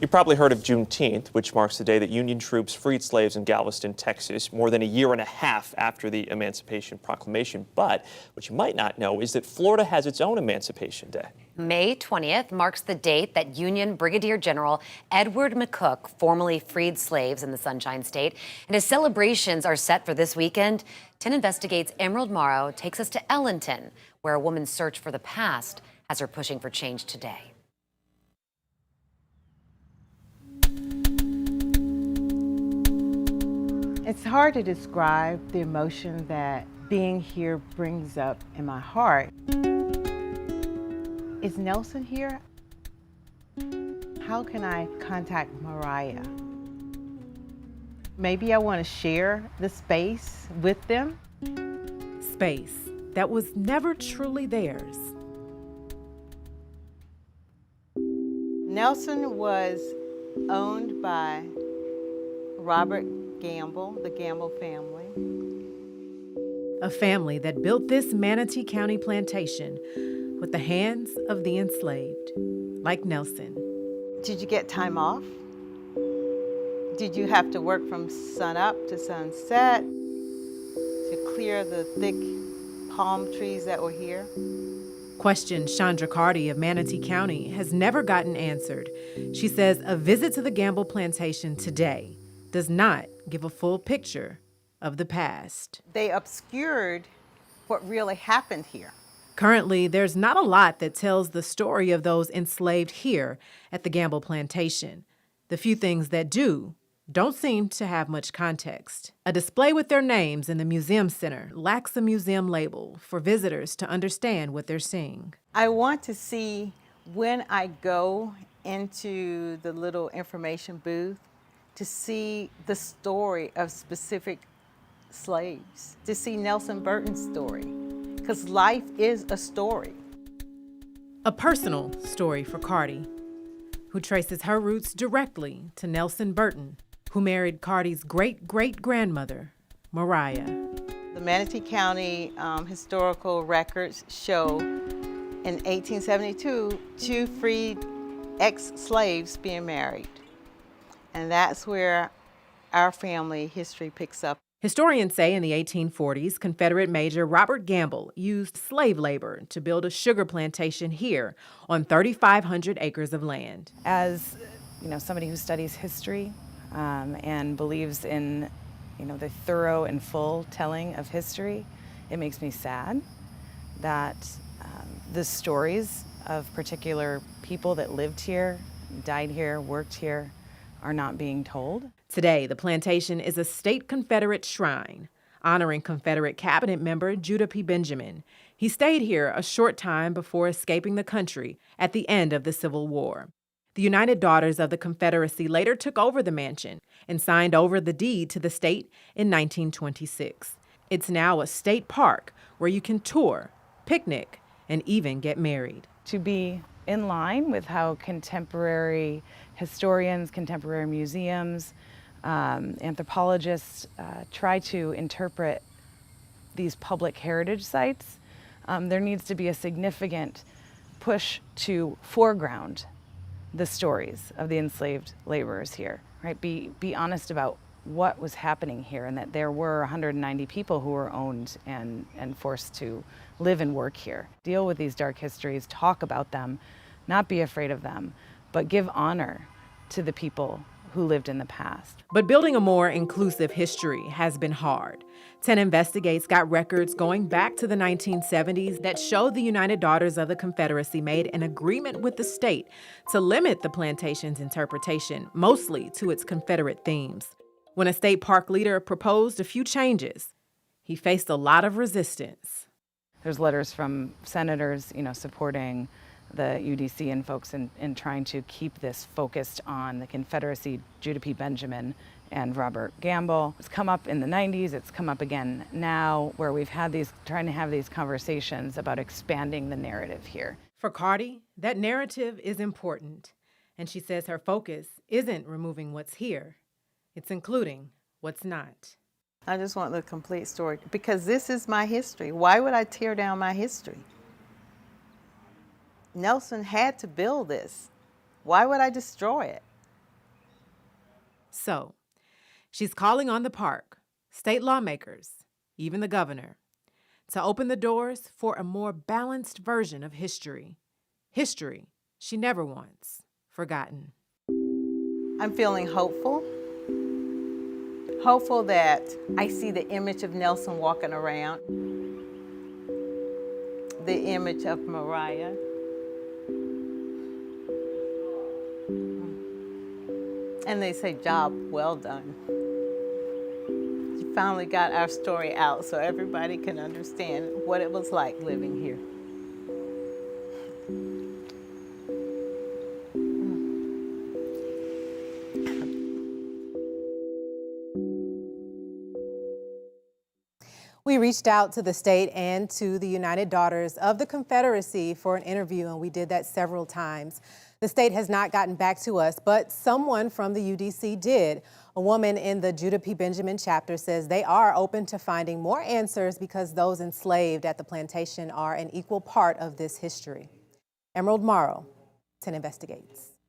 You probably heard of Juneteenth, which marks the day that Union troops freed slaves in Galveston, Texas, more than a year and a half after the Emancipation Proclamation. But what you might not know is that Florida has its own Emancipation Day. May 20th marks the date that Union Brigadier General Edward McCook formally freed slaves in the Sunshine State. And as celebrations are set for this weekend, 10 Investigates' Emerald Morrow takes us to Ellenton, where a woman's search for the past has her pushing for change today. It's hard to describe the emotion that being here brings up in my heart. Is Nelson here? How can I contact Mariah? Maybe I want to share the space with them. Space that was never truly theirs. Nelson was owned by Robert Gamble, the Gamble family. A family that built this Manatee County plantation with the hands of the enslaved, like Nelson. Did you get time off? Did you have to work from sunup to sunset to clear the thick palm trees that were here? Question Chandra Carty of Manatee County has never gotten answered. She says a visit to the Gamble Plantation today does not give a full picture of the past. They obscured what really happened here. Currently, there's not a lot that tells the story of those enslaved here at the Gamble Plantation. The few things that do don't seem to have much context. A display with their names in the museum center lacks a museum label for visitors to understand what they're seeing. I want to see, when I go into the little information booth, to see the story of specific slaves, to see Nelson Burton's story, because life is a story. A personal story for Carty, who traces her roots directly to Nelson Burton, who married Carty's great-great-grandmother, Mariah. The Manatee County historical records show in 1872, 2 freed ex-slaves being married. And that's where our family history picks up. Historians say in the 1840s, Confederate Major Robert Gamble used slave labor to build a sugar plantation here on 3,500 acres of land. As somebody who studies history and believes in the thorough and full telling of history, it makes me sad that the stories of particular people that lived here, died here, worked here, are not being told. Today, the plantation is a state Confederate shrine, honoring Confederate cabinet member Judah P. Benjamin. He stayed here a short time before escaping the country at the end of the Civil War. The United Daughters of the Confederacy later took over the mansion and signed over the deed to the state in 1926. It's now a state park where you can tour, picnic, and even get married. To be in line with how contemporary historians, contemporary museums, anthropologists try to interpret these public heritage sites, there needs to be a significant push to foreground the stories of the enslaved laborers here, right? Be honest about what was happening here, and that there were 190 people who were owned and forced to live and work here. Deal with these dark histories, talk about them, not be afraid of them, but give honor to the people who lived in the past. But building a more inclusive history has been hard. 10 Investigates got records going back to the 1970s that show the United Daughters of the Confederacy made an agreement with the state to limit the plantation's interpretation, mostly to its Confederate themes. When a state park leader proposed a few changes, he faced a lot of resistance. There's letters from senators, supporting the UDC and folks in trying to keep this focused on the Confederacy, Judah P. Benjamin and Robert Gamble. It's come up in the 90s, it's come up again now, where we've had trying to have these conversations about expanding the narrative here. For Carty, that narrative is important, and she says her focus isn't removing what's here, it's including what's not. I just want the complete story, because this is my history. Why would I tear down my history? Nelson had to build this. Why would I destroy it? So, she's calling on the park, state lawmakers, even the governor, to open the doors for a more balanced version of history. History she never wants forgotten. I'm feeling hopeful. Hopeful that I see the image of Nelson walking around, the image of Mariah. And they say, job well done. You finally got our story out so everybody can understand what it was like living here. We reached out to the state and to the United Daughters of the Confederacy for an interview, and we did that several times. The state has not gotten back to us, but someone from the UDC did. A woman in the Judah P. Benjamin chapter says they are open to finding more answers because those enslaved at the plantation are an equal part of this history. Emerald Morrow, 10 Investigates.